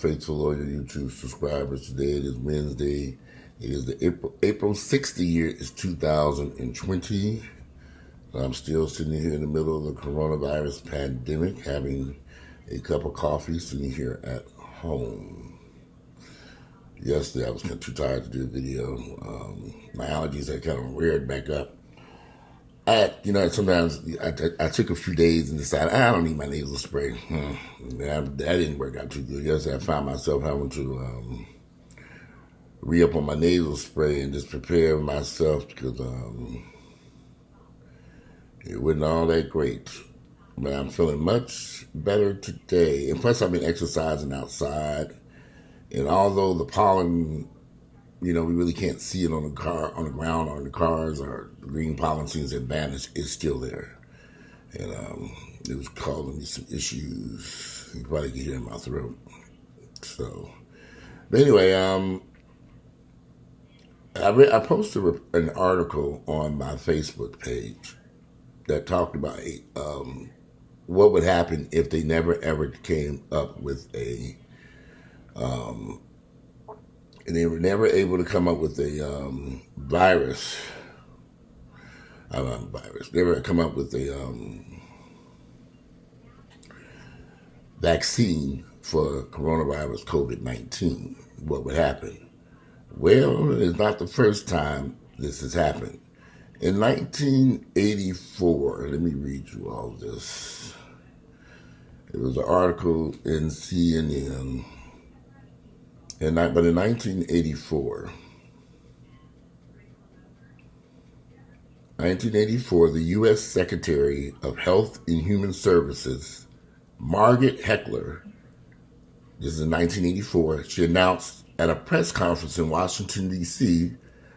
faithful loyal YouTube subscribers. Today it is Wednesday. It is the April 6th. The year is 2020. I'm still sitting here in the middle of the coronavirus pandemic, having a cup of coffee, sitting here at home. Yesterday I was kind of too tired to do a video. My allergies had kind of reared back up. Sometimes I took a few days and decided I don't need my nasal spray. That didn't work out too good. Yesterday I found myself having to re-up on my nasal spray and just prepare myself because it wasn't all that great. But I'm feeling much better today. And plus I've been exercising outside. And although the pollen, we really can't see it on the ground or in the cars, or the green pollen seems to have vanished, it's still there. And it was causing me some issues. You can probably can hear it in my throat. But anyway, I posted an article on my Facebook page that talked about what would happen if they never ever came up with and they were never able to come up with a virus. They never come up with a vaccine for coronavirus COVID-19. What would happen? Well, it's not the first time this has happened. In 1984, let me read you all this. It was an article in CNN. But in 1984, the U.S. Secretary of Health and Human Services, Margaret Heckler, this is in 1984, she announced at a press conference in Washington, D.C.,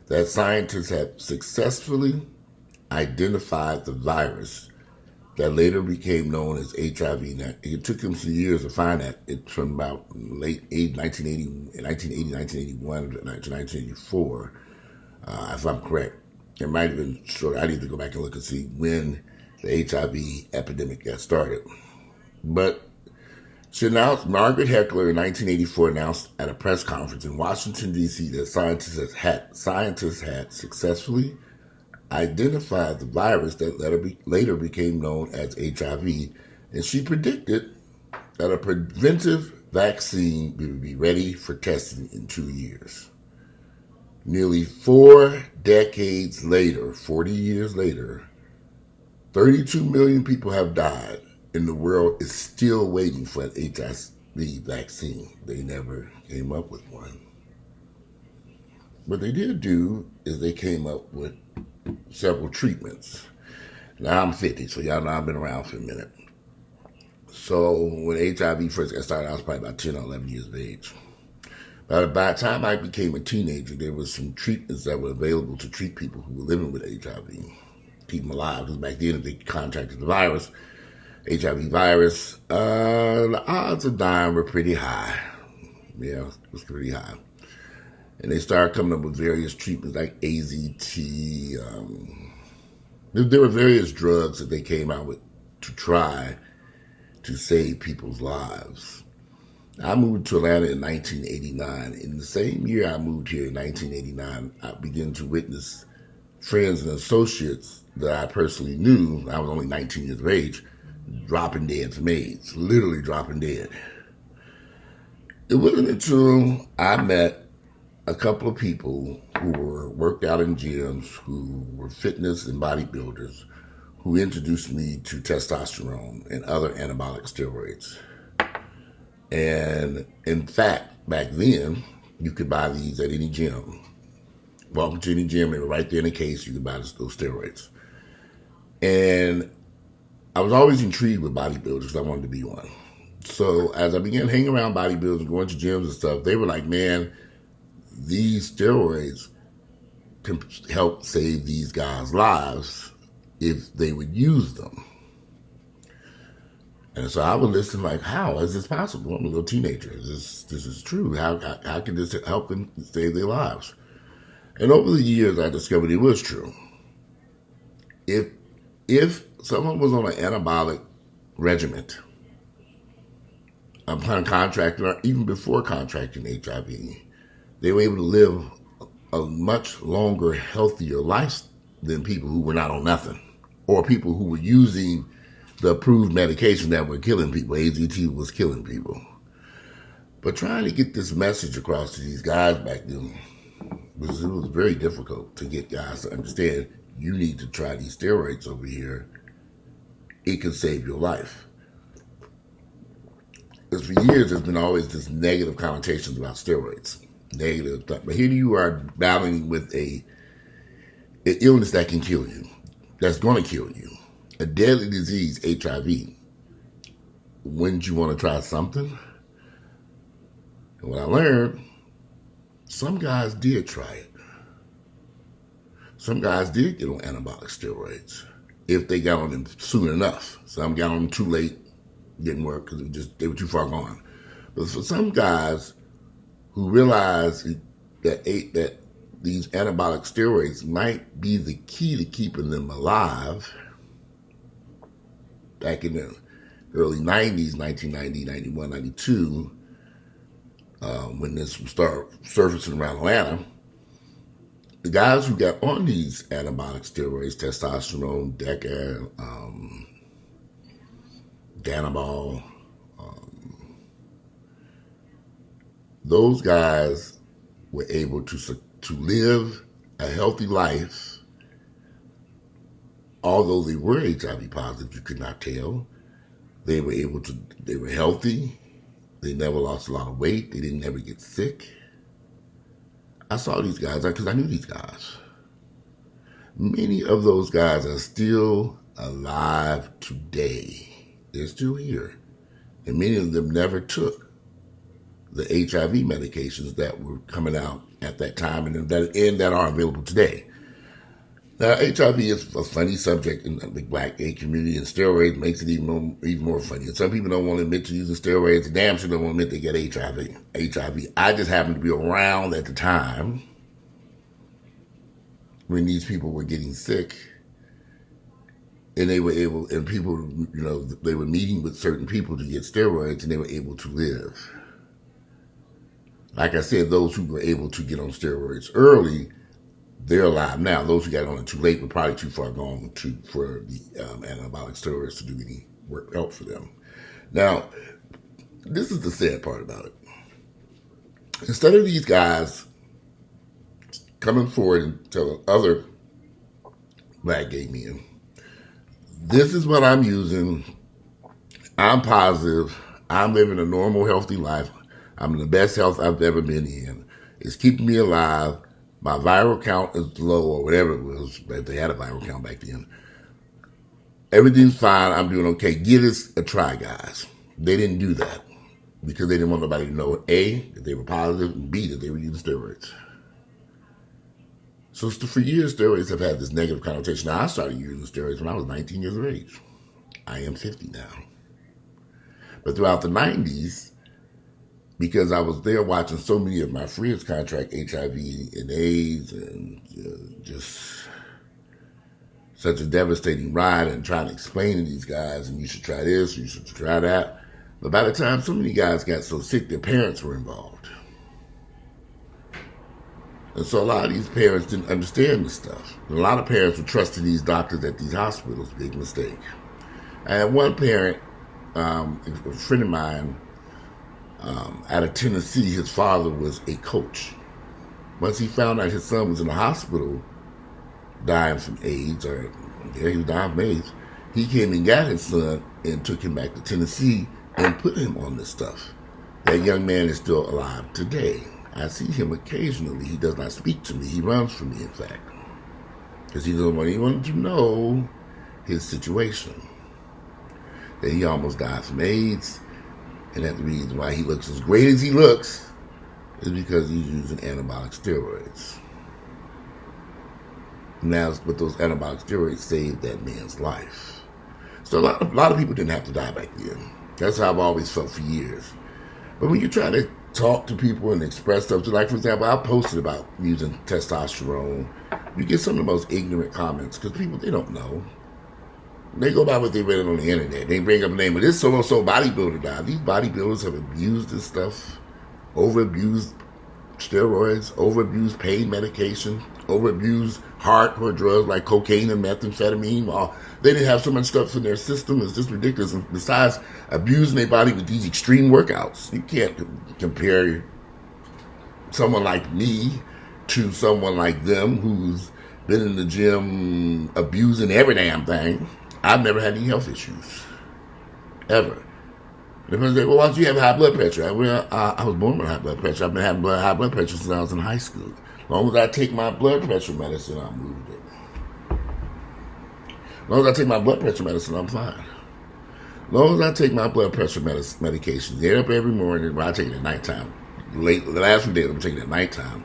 that scientists had successfully identified the virus that later became known as HIV. Now, it took them some years to find that. It's from about late 1980, 1981 to 1984, if I'm correct. It might have been short. I need to go back and look and see when the HIV epidemic got started. But she announced, Margaret Heckler in 1984 announced at a press conference in Washington, D.C. that scientists had successfully identified the virus that later became known as HIV, and she predicted that a preventive vaccine would be ready for testing in 2 years. Nearly 4 decades later, 40 years later, 32 million people have died, and the world is still waiting for an HIV vaccine. They never came up with one. What they did do is they came up with several treatments. Now I'm 50, so y'all know I've been around for a minute. So when HIV first got started, I was probably about 10 or 11 years of age. By the time I became a teenager, there was some treatments that were available to treat people who were living with HIV, keep them alive. Because back then, if they contracted the virus, HIV virus, the odds of dying were pretty high. Yeah, it was pretty high. And they started coming up with various treatments like AZT. There were various drugs that they came out with to try to save people's lives. I moved to Atlanta in 1989. In the same year I moved here in 1989, I began to witness friends and associates that I personally knew, I was only 19 years of age, dropping dead from AIDS, literally dropping dead. It wasn't until I met a couple of people who were worked out in gyms, who were fitness and bodybuilders, who introduced me to testosterone and other anabolic steroids. And in fact, back then, you could buy these at any gym. Walk into any gym, they were right there in a case, you could buy those steroids. And I was always intrigued with bodybuilders because I wanted to be one. So as I began hanging around bodybuilders and going to gyms and stuff, they were like, man, these steroids can help save these guys' lives if they would use them. And so I would listen like, how is this possible? I'm a little teenager. This is true. How can this help them save their lives? And over the years, I discovered it was true. If someone was on an anabolic regimen, upon contracting, or even before contracting HIV, they were able to live a much longer, healthier life than people who were not on nothing, or people who were using the approved medication that were killing people. AZT was killing people. But trying to get this message across to these guys back then, it was very difficult to get guys to understand, you need to try these steroids over here. It can save your life. Because for years, there's been always this negative connotations about steroids. Negative stuff. But here you are battling with an illness that can kill you, that's going to kill you, a deadly disease, HIV. Wouldn't you want to try something? And what I learned, some guys did try it. Some guys did get on anabolic steroids if they got on them soon enough. Some got on them too late, didn't work because they were too far gone. But for some guys who realized that these anabolic steroids might be the key to keeping them alive, back in the early 90s, 1990, 91, 92, when this started surfacing around Atlanta, the guys who got on these anabolic steroids, testosterone, Deca, Danabol, those guys were able to live a healthy life. Although they were HIV positive, you could not tell. They were healthy. They never lost a lot of weight. They didn't ever get sick. I saw these guys because I knew these guys. Many of those guys are still alive today. They're still here. And many of them never took the HIV medications that were coming out at that time and that are available today. Now, HIV is a funny subject in the black gay community, and steroids makes it even more funny. And some people don't want to admit to using steroids. The damn sure don't want to admit they get HIV. I just happened to be around at the time when these people were getting sick, and they were able, and people, they were meeting with certain people to get steroids, and they were able to live. Like I said, those who were able to get on steroids early, they're alive now. Those who got on it too late were probably too far gone for the anabolic steroids to do any help for them. Now, this is the sad part about it. Instead of these guys coming forward and telling other black gay men, this is what I'm using, I'm positive, I'm living a normal, healthy life, I'm in the best health I've ever been in, it's keeping me alive, my viral count is low, or whatever it was, if they had a viral count back then. Everything's fine, I'm doing okay. Give this a try, guys. They didn't do that because they didn't want nobody to know, A, that they were positive, and B, that they were using steroids. So for years, steroids have had this negative connotation. Now, I started using steroids when I was 19 years of age. I am 50 now. But throughout the 90s, because I was there watching so many of my friends contract HIV and AIDS and just such a devastating ride, and trying to explain to these guys, and you should try this, you should try that. But by the time so many guys got so sick, their parents were involved. And so a lot of these parents didn't understand this stuff. And a lot of parents were trusting these doctors at these hospitals. Big mistake. I had one parent, a friend of mine, out of Tennessee, his father was a coach. Once he found out his son was in the hospital dying from AIDS, he was dying from AIDS, he came and got his son and took him back to Tennessee and put him on this stuff. That young man is still alive today. I see him occasionally. He does not speak to me. He runs from me, in fact, because he doesn't want anyone to know his situation, that he almost died from AIDS. And that the reason why he looks as great as he looks is because he's using anabolic steroids. Now, but those anabolic steroids saved that man's life. So a lot of people didn't have to die back then. That's how I've always felt for years. But when you try to talk to people and express stuff, like, for example, I posted about using testosterone, you get some of the most ignorant comments because people, they don't know. They go by what they read on the internet. They bring up a name of this so-and-so bodybuilder now. These bodybuilders have abused this stuff, over-abused steroids, over-abused pain medication, over-abused hardcore drugs like cocaine and methamphetamine. They didn't have so much stuff in their system. It's just ridiculous. And besides abusing their body with these extreme workouts, you can't compare someone like me to someone like them who's been in the gym abusing every damn thing. I've never had any health issues. Ever. People say, well, why do you have high blood pressure? I was born with high blood pressure. I've been having high blood pressure since I was in high school. As long as I take my blood pressure medicine, I'm moved it. As long as I take my blood pressure medicine, I'm fine. As long as I take my blood pressure medication, get up every morning, well, I take it at nighttime. The last few days, I'm taking it at nighttime,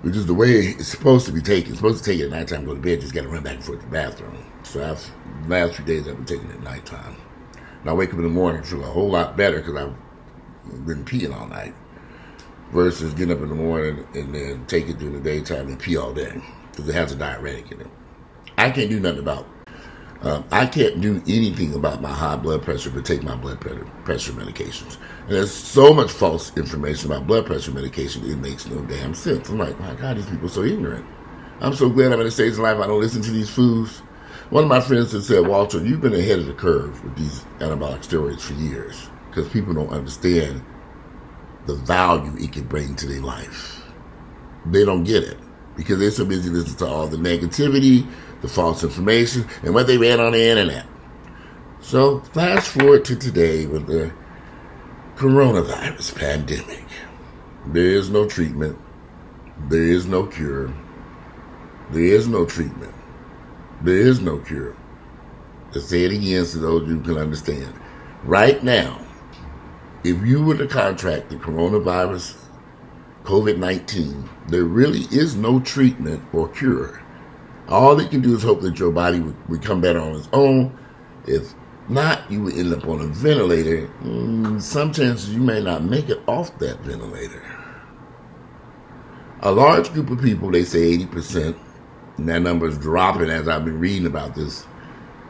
which is the way it's supposed to be taken. It's supposed to take it at nighttime, go to bed, just got to run back and forth to the bathroom. So the last few days, I've been taking it at nighttime. And I wake up in the morning and feel a whole lot better because I've been peeing all night versus getting up in the morning and then take it during the daytime and pee all day because it has a diuretic in it. I can't do nothing about it. I can't do anything about my high blood pressure but take my blood pressure medications. And there's so much false information about blood pressure medication, it makes no damn sense. I'm like, my God, these people are so ignorant. I'm so glad I'm at a stage in life I don't listen to these fools. One of my friends has said, Walter, you've been ahead of the curve with these anabolic steroids for years because people don't understand the value it can bring to their life. They don't get it because they're so busy listening to all the negativity, the false information, and what they read on the internet. So fast forward to today with the coronavirus pandemic. There is no treatment. There is no cure. There is no treatment. There is no cure. To say it again so those you can understand. Right now, if you were to contract the coronavirus, COVID-19, there really is no treatment or cure. All they can do is hope that your body would come better on its own. If not, you would end up on a ventilator. Some chances you may not make it off that ventilator. A large group of people, they say 80%, and that number is dropping as I've been reading about this,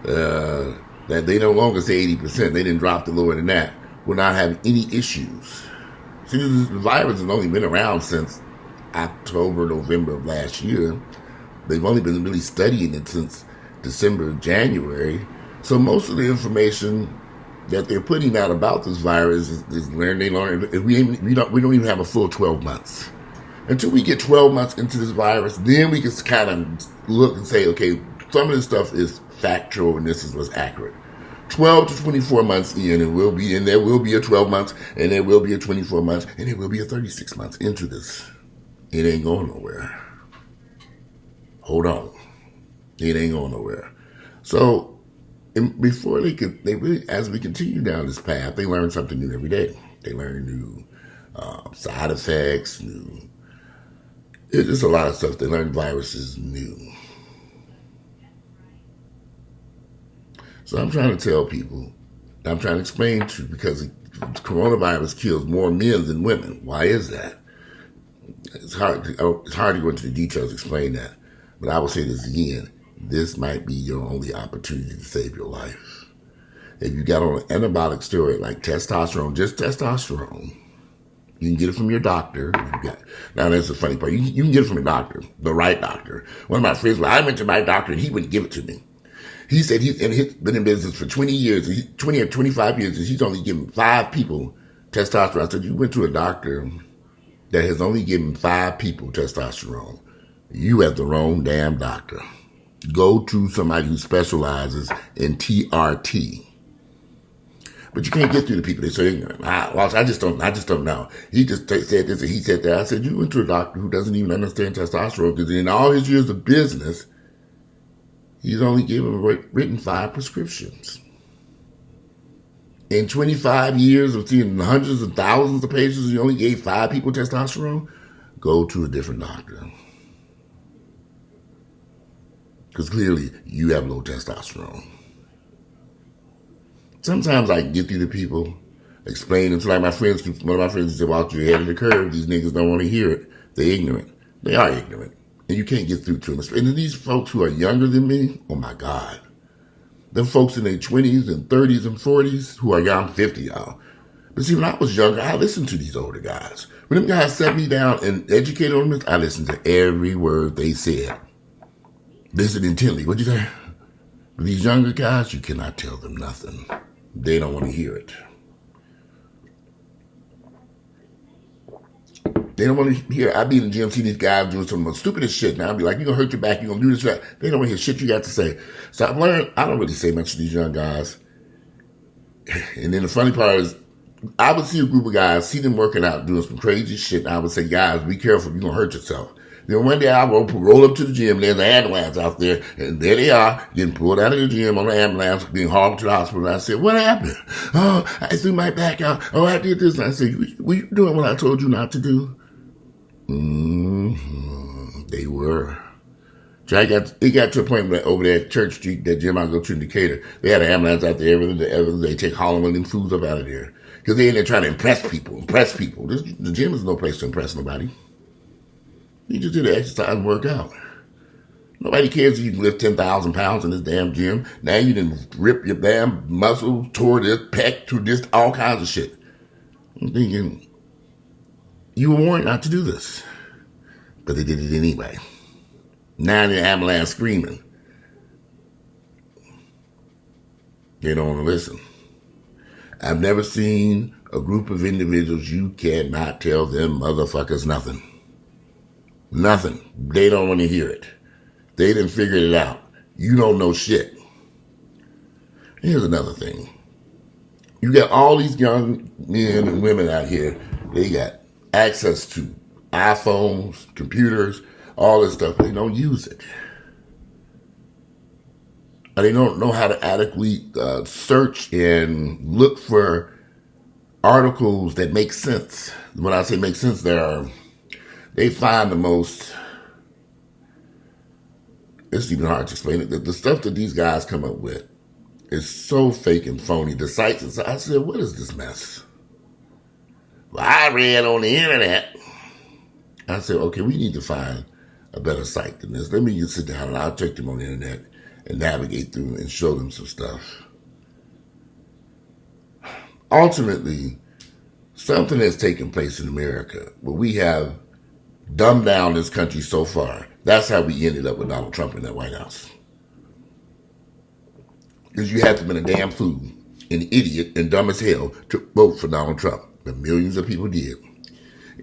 that they no longer say 80%, they didn't drop to lower than that, will not have any issues. See, the virus has only been around since October, November of last year. They've only been really studying it since December, January. So most of the information that they're putting out about this virus is learn. We don't even have a full 12 months. Until we get 12 months into this virus, then we can kind of look and say, okay, some of this stuff is factual and this is what's accurate. 12 to 24 months in, and there will be a 12 months, and there will be a 24 months, and there will be a 36 months into this. It ain't going nowhere. Hold on. It ain't going nowhere. So before as we continue down this path, they learn something new every day. They learn new side effects, it's just a lot of stuff. They learn viruses new. So I'm trying to tell people, I'm trying to explain to you, because coronavirus kills more men than women. Why is that? It's hard to go into the details to explain that. But I will say this again. This might be your only opportunity to save your life. If you got on an anabolic steroid like testosterone, just testosterone, you can get it from your doctor. Now, that's the funny part. You can get it from a doctor, the right doctor. One of my friends, I went to my doctor and he wouldn't give it to me. He said he's been in business for 20 years, 20 or 25 years, and he's only given 5 people testosterone. I said, you went to a doctor that has only given 5 people testosterone. You have the wrong damn doctor. Go to somebody who specializes in TRT. But you can't get through to people. They're so ignorant. I just don't know. He just said this and he said that. I said, you went to a doctor who doesn't even understand testosterone, because in all his years of business, he's only written 5 prescriptions. In 25 years of seeing hundreds of thousands of patients, he only gave 5 people testosterone. Go to a different doctor. Because clearly, you have low testosterone. Sometimes I can get through to people, explain it to one of my friends said, well, you're ahead of the curve. These niggas don't want to hear it. They're ignorant. They are ignorant. And you can't get through to them. And these folks who are younger than me, oh my God. Them folks in their 20s and 30s and 40s who are young, 50, y'all. But see, when I was younger, I listened to these older guys. When them guys sat me down and educated on this, I listened to every word they said. Listen intently. What'd you say? These younger guys, you cannot tell them nothing. They don't want to hear it. They don't want to hear. I be in the gym, see these guys doing some of the stupidest shit. Now I'll be like, you're going to hurt your back, you're going to do this, that. They don't want to hear shit you got to say. So I've learned, I don't really say much to these young guys. And then the funny part is, I would see a group of guys, see them working out, doing some crazy shit, and I would say, guys, be careful, you're going to hurt yourself. Then one day I roll up to the gym, there's an ambulance out there, and there they are, getting pulled out of the gym on the ambulance, being hauled to the hospital. And I said, what happened? Oh, I threw my back out. Oh, I did this. And I said, were you doing what I told you not to do? They were. So it got to a point where over there at Church Street, that gym I go to in Decatur, they had an ambulance out there every day. They take hauling one of them fools up out of there. Because they in there trying to impress people. The gym is no place to impress nobody. You just do the exercise and work out. Nobody cares if you can lift 10,000 pounds in this damn gym. Now you didn't rip your damn muscles, tore this, pec, to this, all kinds of shit. I'm thinking, you were warned not to do this. But they did it anyway. Now the ambulance screaming. They don't want to listen. I've never seen a group of individuals you cannot tell them motherfuckers nothing. Nothing. They don't want to hear it. They didn't figure it out. You don't know shit. Here's another thing. You got all these young men and women out here. They got access to iPhones, computers, all this stuff. They don't use it. They don't know how to adequately search and look for articles that make sense. When I say make sense, they find the most, it's even hard to explain it. The stuff that these guys come up with is so fake and phony. The sites, I said, what is this mess? Well, I read on the internet. I said, okay, we need to find a better site than this. Let me just sit down and I'll take them on the internet and navigate through and show them some stuff. Ultimately, something has taken place in America where we have dumbed down this country so far. That's how we ended up with Donald Trump in that White House. Because you have to be a damn fool, an idiot, and dumb as hell to vote for Donald Trump. But millions of people did.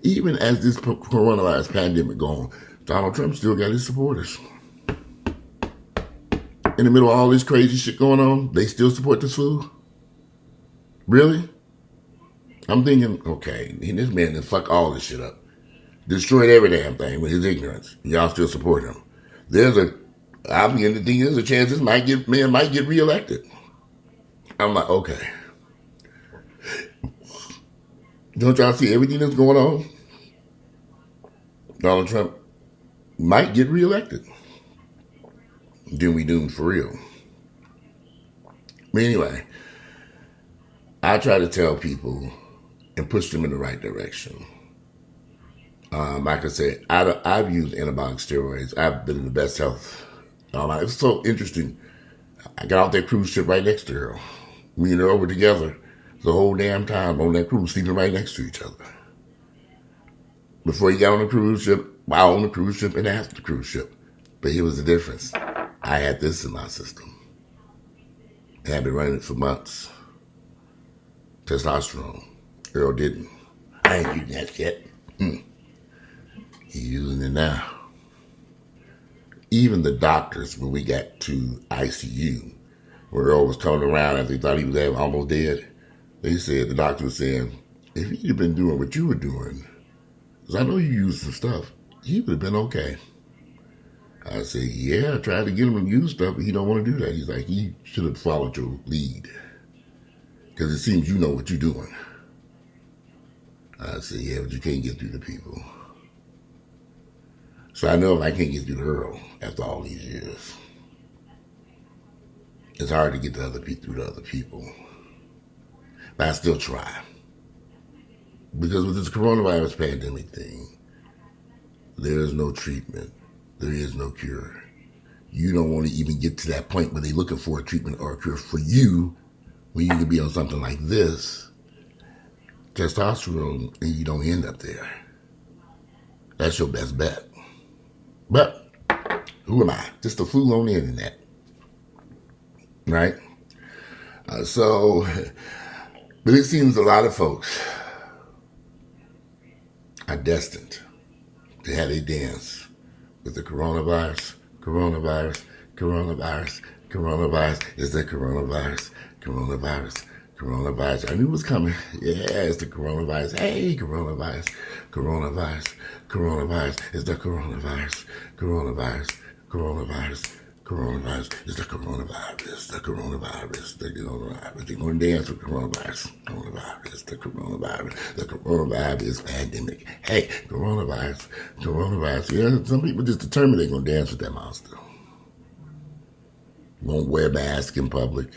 Even as this coronavirus pandemic going, Donald Trump still got his supporters. In the middle of all this crazy shit going on, they still support this fool? Really? I'm thinking, okay, this man done fuck all this shit up. Destroyed every damn thing with his ignorance. Y'all still support him. I'm beginning to think there's a chance this man might get reelected. I'm like, okay. Don't y'all see everything that's going on? Donald Trump might get reelected. Then we doomed for real. But anyway, I try to tell people and push them in the right direction. Like I said, I've used anabolic steroids. I've been in the best health. It's so interesting. I got off that cruise ship right next to her. Me and her were together the whole damn time on that cruise, sleeping right next to each other. Before you got on the cruise ship, while on the cruise ship, and after the cruise ship. But here was the difference. I had this in my system. I had been running it for months. Testosterone. Earl didn't. I ain't using that yet. He's using it now. Even the doctors, when we got to ICU, where Earl was coming around after they thought he was almost dead, they said, the doctor was saying, if he'd have been doing what you were doing, because I know you used some stuff, he would have been okay. I said, yeah, I tried to get him to use stuff, but he don't want to do that. He's like, he should have followed your lead. Because it seems you know what you're doing. I said, yeah, but you can't get through to people. So I know if I can't get through to Earl after all these years, it's hard to get through to other people. But I still try. Because with this coronavirus pandemic thing, there is no treatment. There is no cure. you don't want to even get to that point where they're looking for a treatment or a cure for you when you could be on something like this, testosterone, and you don't end up there. That's your best bet. But who am I? Just a fool on the internet. Right? But it seems a lot of folks are destined to have a dance with the coronavirus, coronavirus, coronavirus, coronavirus. Is the coronavirus, coronavirus, coronavirus. I knew it was coming. Yeah, it's the coronavirus. Hey, coronavirus, coronavirus, coronavirus. It's the coronavirus, coronavirus, coronavirus. Coronavirus is the coronavirus, the coronavirus, the coronavirus. They're going to dance with coronavirus. Coronavirus, the coronavirus, the coronavirus pandemic. Hey, coronavirus, coronavirus. Yeah, some people just determined they're going to dance with that monster. Won't wear masks in public.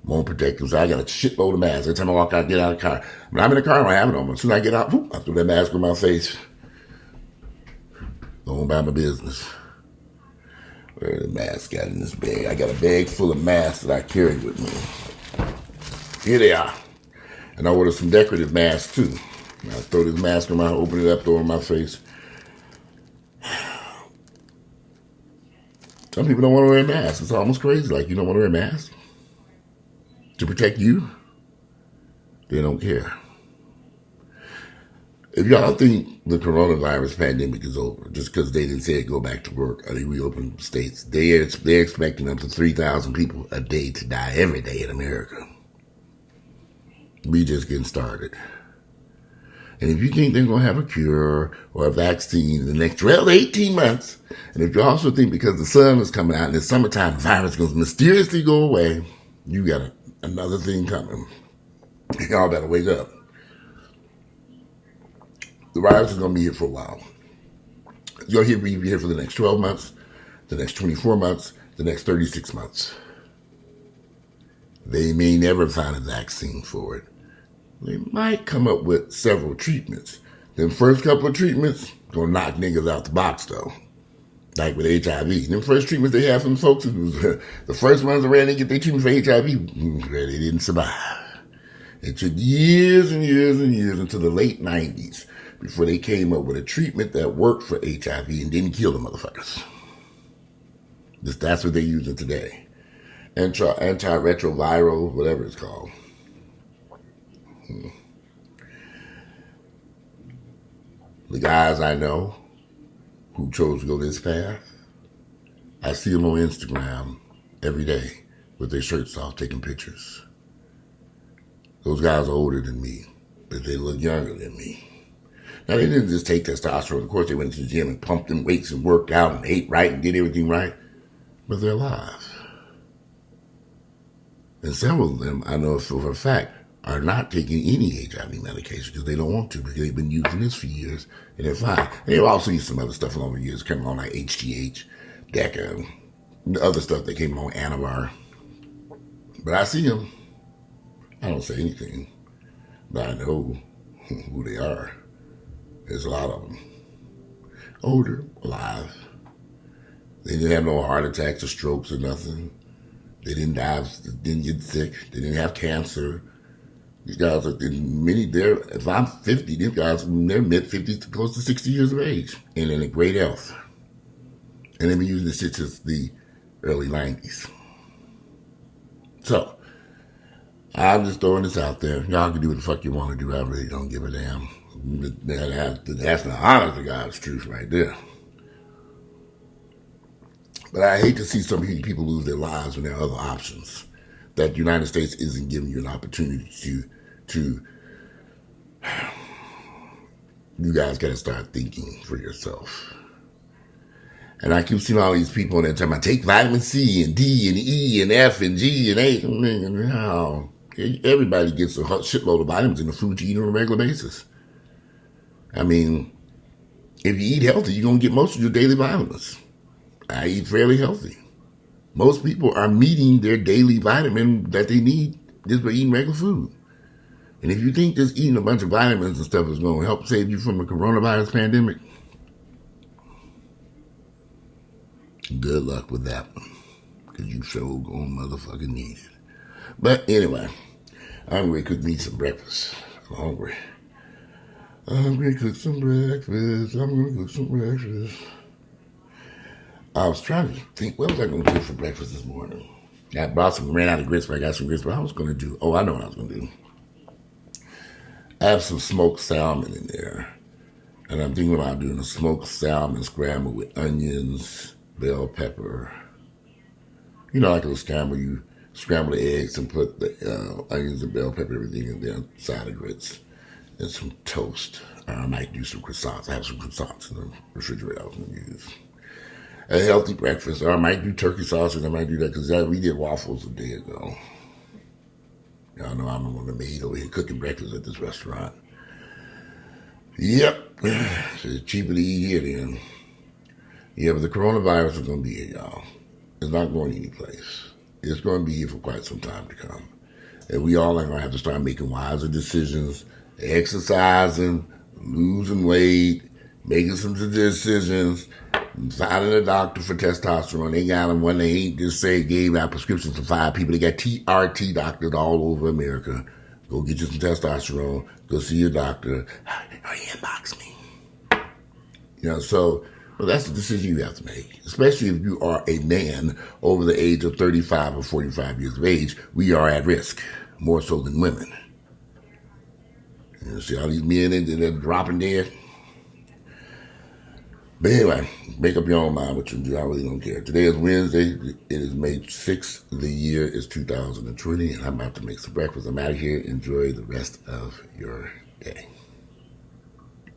Won't protect themselves. I got a shitload of masks every time I walk out, get out of the car. When I'm in the car, I don't have it on. As soon as I get out, I throw that mask on my face. Go about my business. Where the mask got in this bag? I got a bag full of masks that I carry with me. Here they are. And I ordered some decorative masks too. I throw this mask on my, open it up, throw it on my face. Some people don't want to wear masks. It's almost crazy. Like, you don't want to wear a mask to protect you? They don't care. If y'all think the coronavirus pandemic is over, just because they didn't say go back to work or they reopen states, they're expecting up to 3,000 people a day to die every day in America. We just getting started. And if you think they're going to have a cure or a vaccine in the next 12 to 18 months, and if you also think because the sun is coming out and it's summertime, the virus is going to mysteriously go away, you got another thing coming. Y'all better wake up. The virus is going to be here for a while. It's going to be here for the next 12 months, the next 24 months, the next 36 months. They may never find a vaccine for it. They might come up with several treatments. Them first couple of treatments going to knock niggas out the box, though. Like with HIV. Them first treatments they had from the folks, it was the first ones that ran to get their treatment for HIV, they didn't survive. It took years and years and years until the late 90s before they came up with a treatment that worked for HIV and didn't kill the motherfuckers. That's what they're using today. Antiretroviral, whatever it's called. The guys I know who chose to go this path, I see them on Instagram every day with their shirts off taking pictures. Those guys are older than me, but they look younger than me. Now, they didn't just take testosterone. Of course, they went to the gym and pumped in weights and worked out and ate right and did everything right. But they're alive. And several of them, I know for a fact, are not taking any HIV medication because they don't want to, because they've been using this for years and they're fine. And they've also used some other stuff along the years, coming on like HGH, DECA, and other stuff that came on Anavar. But I see them. I don't say anything, but I know who they are. There's a lot of them. Older, alive. They didn't have no heart attacks or strokes or nothing. They didn't die, didn't get sick. They didn't have cancer. These guys are if I'm 50, these guys are in their mid-50s to close to 60 years of age and in great health. And they've been using this shit since the early 90s. So, I'm just throwing this out there. Y'all can do what the fuck you want to do. I really don't give a damn. That's the honor to God's truth right there. But I hate to see so many people lose their lives when there are other options. That the United States isn't giving you an opportunity to you guys got to start thinking for yourself. And I keep seeing all these people on there talking about take vitamin C and D and E and F and G and A. No. Everybody gets a shitload of vitamins in the food you eat on a regular basis. I mean, if you eat healthy, you're going to get most of your daily vitamins. I eat fairly healthy. Most people are meeting their daily vitamin that they need just by eating regular food. And if you think just eating a bunch of vitamins and stuff is going to help save you from the coronavirus pandemic, Good luck with that one, because you sure gonna motherfucking need it. But anyway, I'm going to cook me some breakfast. I'm hungry. I'm going to cook some breakfast. I'm going to cook some breakfast. I was trying to think, what was I going to do for breakfast this morning? I ran out of grits, but I got some grits. But I was going to do, I know what I was going to do. I have some smoked salmon in there. And I'm thinking about doing a smoked salmon scramble with onions, bell pepper. You know, like a scramble, you scramble the eggs and put the onions and bell pepper, everything in there, side of grits, and some toast. I might do some croissants. I have some croissants in the refrigerator I was going to use. A healthy breakfast. Or I might do turkey sausage. I might do that because we did waffles a day ago. Y'all know I'm one of the maid over here cooking breakfast at this restaurant. Yep. It's cheaper to eat here then. Yeah, but the coronavirus is going to be here, y'all. It's not going anyplace. It's going to be here for quite some time to come. And we all are going to have to start making wiser decisions, exercising, losing weight, making some decisions, finding a doctor for testosterone. They got them when they ain't just say gave out prescriptions to 5 people. They got TRT doctors all over America. Go get you some testosterone. Go see your doctor. Or inbox me. So that's the decision you have to make, especially if you are a man over the age of 35 or 45 years of age. We are at risk, more so than women. You see all these men they're dropping dead. But anyway, make up your own mind what you do. I really don't care. Today is Wednesday. It is May 6th. The year is 2020, and I'm about to make some breakfast. I'm out of here. Enjoy the rest of your day.